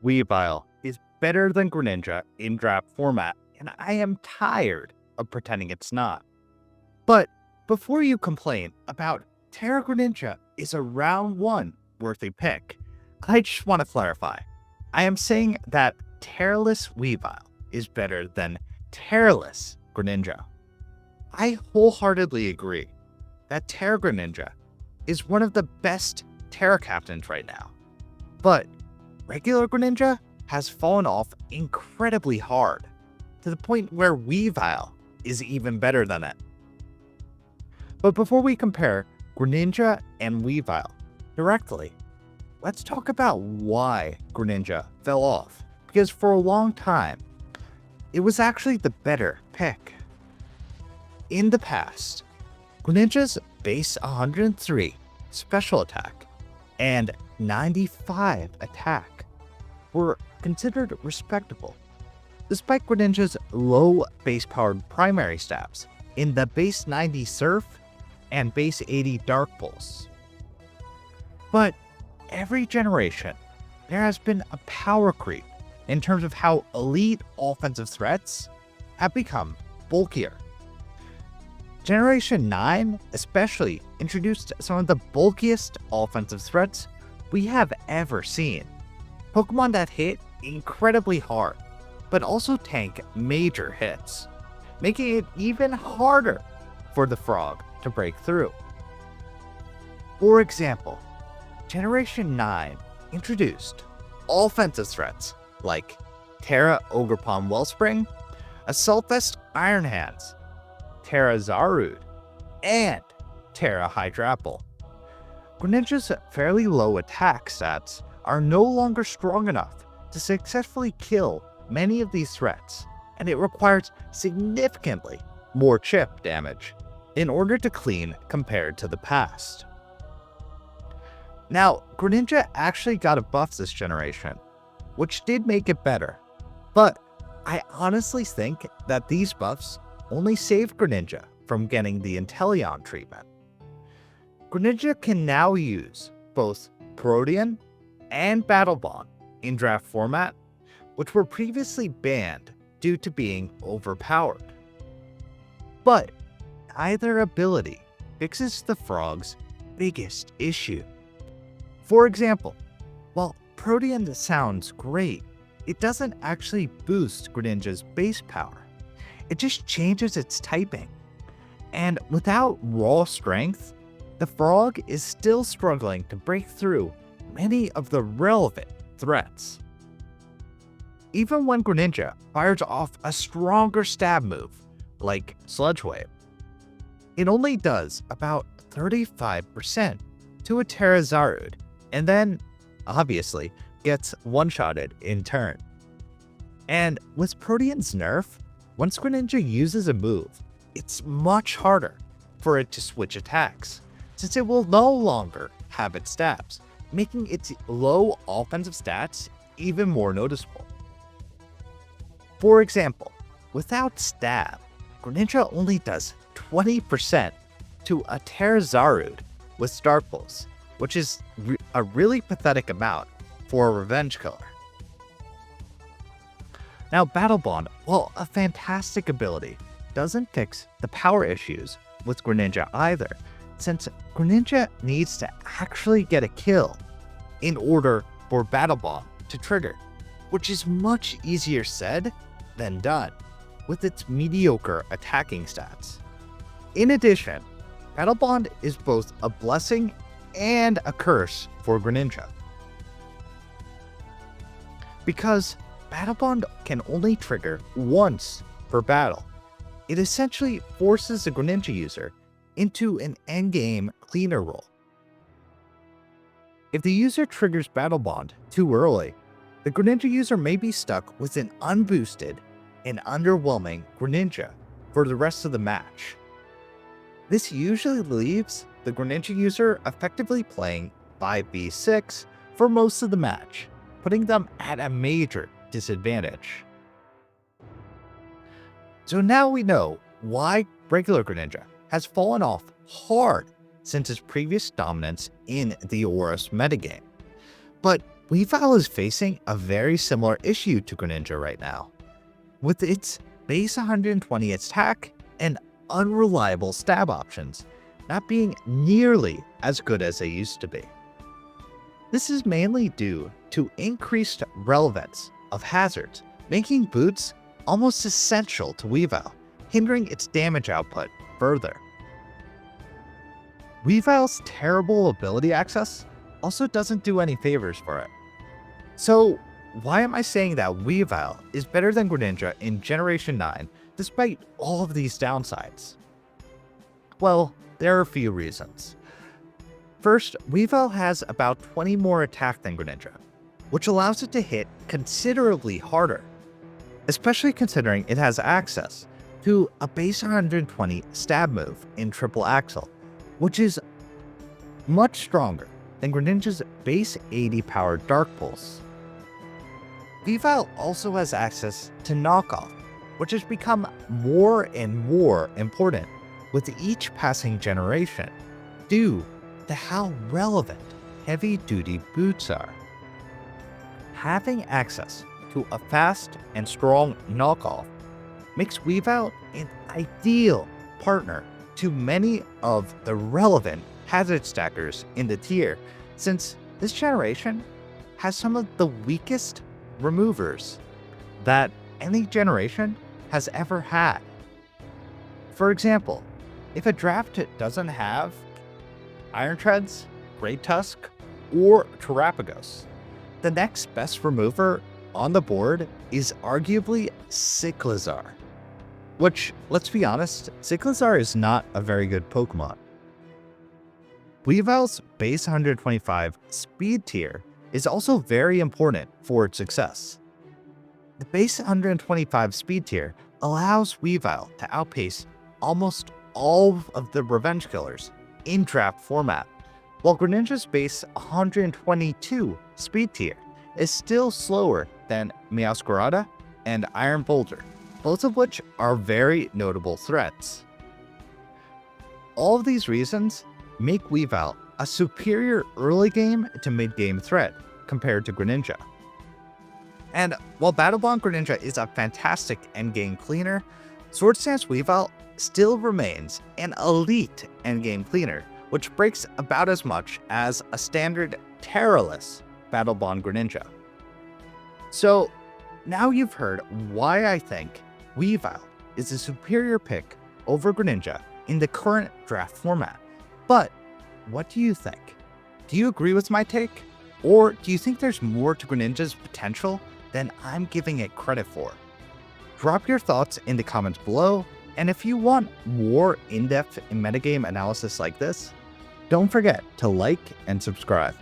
Weavile is better than Greninja in draft format, and I am tired of pretending it's not. But before you complain about Terra Greninja is a round 1 worthy pick, I just want to clarify. I am saying that Terraless Weavile is better than Terraless Greninja. I wholeheartedly agree that Terra Greninja is one of the best Terra captains right now. But regular Greninja has fallen off incredibly hard, to the point where Weavile is even better than it. But before we compare Greninja and Weavile directly, let's talk about why Greninja fell off. Because for a long time, it was actually the better pick. In the past, Greninja's base 103 special attack and 95 attack were considered respectable, despite Greninja's low base-powered primary stats in the base 90 Surf and base 80 Dark Pulse. But every generation, there has been a power creep in terms of how elite offensive threats have become bulkier. Generation 9 especially introduced some of the bulkiest offensive threats we have ever seen. Pokemon that hit incredibly hard, but also tank major hits, making it even harder for the Frog to break through. For example, Generation 9 introduced offensive threats like Terra Ogerpon Wellspring, Assault Vest Iron Hands, Terra Zarude, and Terra Hydrapple. Greninja's fairly low attack stats are no longer strong enough to successfully kill many of these threats, and it requires significantly more chip damage in order to clean compared to the past. Now, Greninja actually got a buff this generation, which did make it better, but I honestly think that these buffs only saved Greninja from getting the Inteleon treatment. Greninja can now use both Protean and Battle Bond in draft format, which were previously banned due to being overpowered. But either ability fixes the Frog's biggest issue. For example, while Protean sounds great, it doesn't actually boost Greninja's base power. It just changes its typing. And without raw strength, the Frog is still struggling to break through many of the relevant threats. Even when Greninja fires off a stronger stab move, like Sludge Wave, it only does about 35% to a Terra Zarude, and then, obviously, gets one-shotted in turn. And with Protean's nerf, once Greninja uses a move, it's much harder for it to switch attacks, since it will no longer have its stabs, making its low offensive stats even more noticeable. For example, without stab, Greninja only does 20% to a Terra Zarude with Dark Pulse, which is a really pathetic amount for a revenge killer. Now, Battle Bond, while a fantastic ability, doesn't fix the power issues with Greninja either, since Greninja needs to actually get a kill in order for Battle Bond to trigger, which is much easier said than done with its mediocre attacking stats. In addition, Battle Bond is both a blessing and a curse for Greninja, because Battle Bond can only trigger once per battle. It essentially forces a Greninja user into an endgame cleaner role. If the user triggers Battle Bond too early, the Greninja user may be stuck with an unboosted and underwhelming Greninja for the rest of the match. This usually leaves the Greninja user effectively playing 5v6 for most of the match, putting them at a major disadvantage. So now we know why regular Greninja has fallen off hard since its previous dominance in the Oros metagame. But Weavile is facing a very similar issue to Greninja right now, with its base 120 attack and unreliable stab options not being nearly as good as they used to be. This is mainly due to increased relevance of hazards, making boots almost essential to Weavile, hindering its damage output further. Weavile's terrible ability access also doesn't do any favors for it. So why am I saying that Weavile is better than Greninja in Generation 9 despite all of these downsides? Well, there are a few reasons. First, Weavile has about 20 more attack than Greninja, which allows it to hit considerably harder, especially considering it has access to a base 120 stab move in Triple Axle, which is much stronger than Greninja's base 80 powered Dark Pulse. Weavile also has access to Knockoff, which has become more and more important with each passing generation due to how relevant heavy-duty boots are. Having access to a fast and strong knockoff makes Weavile an ideal partner to many of the relevant hazard stackers in the tier, since this generation has some of the weakest removers that any generation has ever had. For example, if a draft doesn't have Iron Treads, Great Tusk, or Terapagos, the next best remover on the board is arguably Cyclizar. Which, let's be honest, Cyclizar is not a very good Pokemon. Weavile's base 125 speed tier is also very important for its success. The base 125 speed tier allows Weavile to outpace almost all of the Revenge Killers in draft format, while Greninja's base 122 speed tier is still slower than Meowscarada and Iron Boulder, both of which are very notable threats. All of these reasons make Weavile a superior early game to mid game threat compared to Greninja. And while Battle Bond Greninja is a fantastic endgame cleaner, Swords Dance Weavile still remains an elite endgame cleaner, which breaks about as much as a standard Terraless Battle Bond Greninja. So now you've heard why I think Weavile is a superior pick over Greninja in the current draft format. But what do you think? Do you agree with my take? Or do you think there's more to Greninja's potential than I'm giving it credit for? Drop your thoughts in the comments below, and if you want more in-depth metagame analysis like this, don't forget to like and subscribe.